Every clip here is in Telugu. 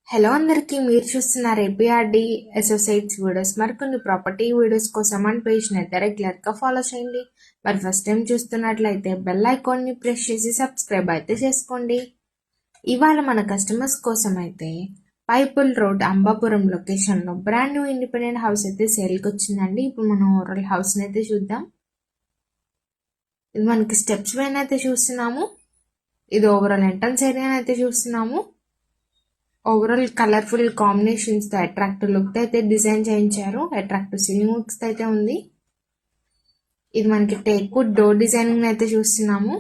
హలో అందరికీ, మీరు చూస్తున్నారు ఏపీఆర్డి అసోసియేట్స్ వీడియోస్. మరికొన్ని ప్రాపర్టీ వీడియోస్ కోసం మన పేజ్ని అయితే రెగ్యులర్గా ఫాలో చేయండి. మరి ఫస్ట్ టైం చూస్తున్నట్లయితే బెల్ ఐకాన్ని ప్రెస్ చేసి సబ్స్క్రైబ్ అయితే చేసుకోండి. ఇవాళ మన కస్టమర్స్ కోసం అయితే పైపుల్ రోడ్ అంబాపురం లొకేషన్లో బ్రాండ్ న్యూ ఇండిపెండెంట్ హౌస్ అయితే సేల్కి వచ్చిందండి. ఇప్పుడు మనం ఓవరాల్ హౌస్ని అయితే చూద్దాం. ఇది మనకి స్టెప్స్ పైన అయితే చూస్తున్నాము. ఇది ఓవరాల్ ఎంట్రన్స్ ఏరియా అయితే చూస్తున్నాము. ఓవరాల్ కలర్ఫుల్ కాంబినేషన్స్తో అట్రాక్టివ్ లుక్ అయితే డిజైన్ చేయించారు. అట్రాక్టివ్ సీలింగ్ వర్క్స్ అయితే ఉంది. ఇది మనకి టేక్ వుడ్ డోర్ డిజైనింగ్ అయితే చూస్తున్నాము.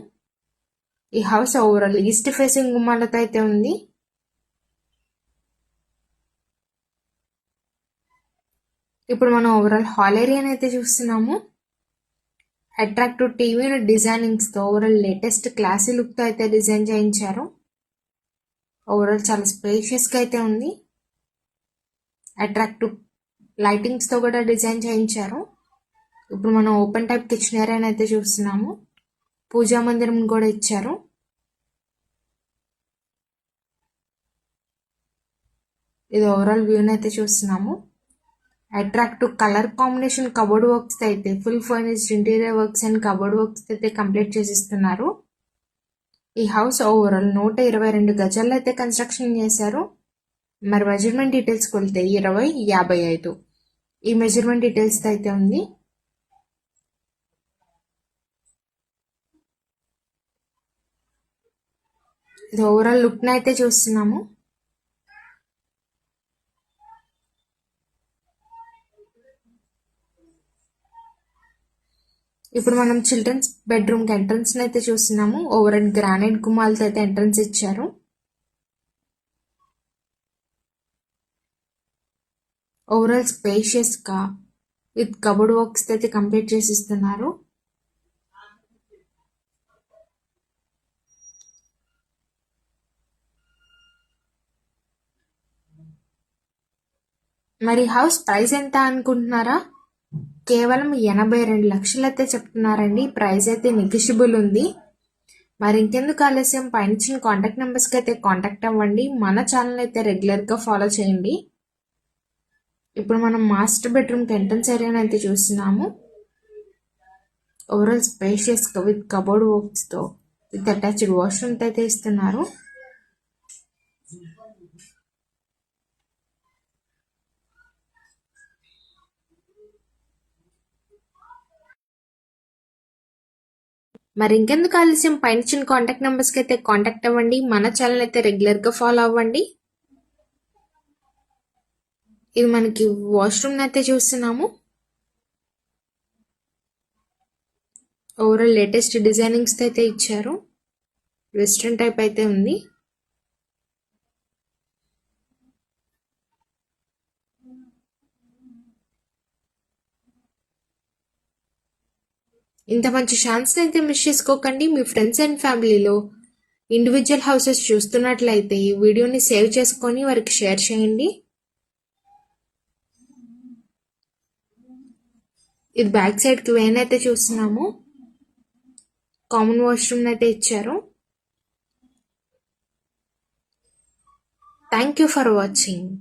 ఈ హౌస్ ఓవరాల్ ఈస్ట్ ఫేసింగ్ గుమ్మాలతో అయితే ఉంది. ఇప్పుడు మనం ఓవరాల్ హాల్ ఏరియాని అయితే చూస్తున్నాము. అట్రాక్టివ్ టీవీ డిజైనింగ్స్తో ఓవరాల్ లేటెస్ట్ క్లాసీ లుక్తో అయితే డిజైన్ చేయించారు. ఓవరాల్ చాలా స్పేషియస్గా అయితే ఉంది. అట్రాక్టివ్ లైటింగ్స్తో కూడా డిజైన్ చేయించారు. ఇప్పుడు మనం ఓపెన్ టైప్ కిచెన్ ఏరియాని అయితే చూస్తున్నాము. పూజా మందిరం కూడా ఇచ్చారు. ఇది ఓవరాల్ వ్యూని అయితే చూస్తున్నాము. Attractive colour combination cupboard works అయితే full furnished interior works and cupboard works అయితే కంప్లీట్ చేసిస్తున్నారు. ఈ హౌస్ ఓవరాల్ 122 గజాల్లో అయితే కన్స్ట్రక్షన్ చేశారు. మరి మెజర్మెంట్ డీటెయిల్స్కి వెళ్తే 20/55 ఈ మెజర్మెంట్ డీటెయిల్స్ అయితే ఉంది. ఇది ఓవరాల్ లుక్ని అయితే చూస్తున్నాము. ఇప్పుడు మనం చిల్డ్రన్స్ బెడ్రూమ్ కి ఎంట్రన్స్ అయితే చూస్తున్నాము. ఓవరాల్ గ్రానైట్ గుమ్మాలతో అయితే ఎంట్రన్స్ ఇచ్చారు. ఓవరాల్ స్పేషియస్ గా విత్ కబోర్డ్ వర్క్స్ అయితే కంప్లీట్ చేసి ఇస్తున్నారు. మరి హౌస్ ప్రైస్ ఎంత అనుకుంటున్నారా? కేవలం 82 లక్షలు అయితే చెప్తున్నారండి. ప్రైస్ అయితే నెగిషియబుల్ ఉంది. మరి ఇంకెందుకు ఆలస్యం, పైన కాంటాక్ట్ నెంబర్స్కి అయితే కాంటాక్ట్ అవ్వండి. మన ఛానల్ అయితే రెగ్యులర్గా ఫాలో చేయండి. ఇప్పుడు మనం మాస్టర్ బెడ్రూమ్కి ఎంట్రన్స్ ఏరియాని అయితే చూస్తున్నాము. ఓవరాల్ స్పేషియస్గా విత్ కబోర్డ్ వర్క్స్తో విత్ అటాచ్డ్ వాష్రూమ్ అయితే ఇస్తున్నారు. మరి ఇంకెందుకు ఆలస్యం, పైన కాంటాక్ట్ నెంబర్స్కి అయితే కాంటాక్ట్ అవ్వండి. మన ఛానల్ అయితే రెగ్యులర్గా ఫాలో అవ్వండి. ఇది మనకి వాష్రూమ్ అయితే చూస్తున్నాము. ఓవరాల్ లేటెస్ట్ డిజైనింగ్స్ అయితే ఇచ్చారు. వెస్ట్రన్ టైప్ అయితే ఉంది. ఇంత మంచి ఛాన్స్ అయితే మిస్ చేసుకోకండి. మీ ఫ్రెండ్స్ అండ్ ఫ్యామిలీలో ఇండివిజువల్ హౌసెస్ చూస్తున్నట్లయితే ఈ వీడియోని సేవ్ చేసుకొని వారికి షేర్ చేయండి. ఇది బ్యాక్ సైడ్కి వేన్ అయితే చూస్తున్నాము. కామన్ వాష్రూమ్ అయితే ఇచ్చారు. Thank you for watching.